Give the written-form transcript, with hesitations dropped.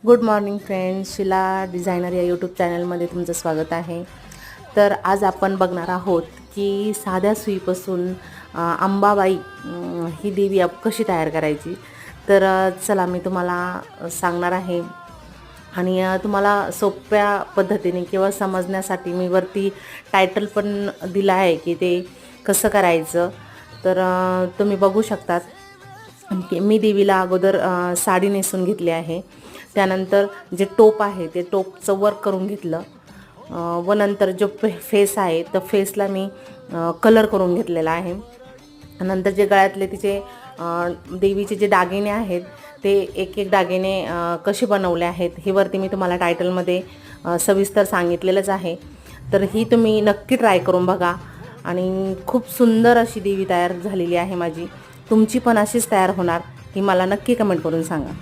Good morning friends, शिला designer या YouTube चॅनलमध्ये तुमचं स्वागत आहे। तर आज आपण बघणार आहोत की साध्या सुईपासून अंबाबाई ही देवी कशी तयार करायची। तर चला मी तुम्हाला सांगणार आहे आणि तुम्हाला सोप्या पद्धतीने किंवा समजण्यासाठी मी वरती टायटल पण दिला आहे की ते कसं करायचं। तर तुम्ही बघू शकतात की मी देवीला अगोदर साडी नेसून घेतली आहे। त्यानंतर जे टोप आहे ते टोपचं वर्क करून घेतलं व नंतर जो फेस आहे तर फेसला मी कलर करून घेतलेला आहे। नंतर जे गळ्यातले तिचे देवीचे जे दागिने आहेत ते एक एक दागिने कसे बनवले आहेत हे वरती मी तुम्हाला टायटलमध्ये सविस्तर सांगितलेलंच आहे। तर ही तुम्ही नक्की ट्राय करून बघा आणि खूप सुंदर अशी देवी तयार झालेली आहे माझी। तुमची पण अशीच तयार होणार ही मला नक्की कमेंट करून सांगा।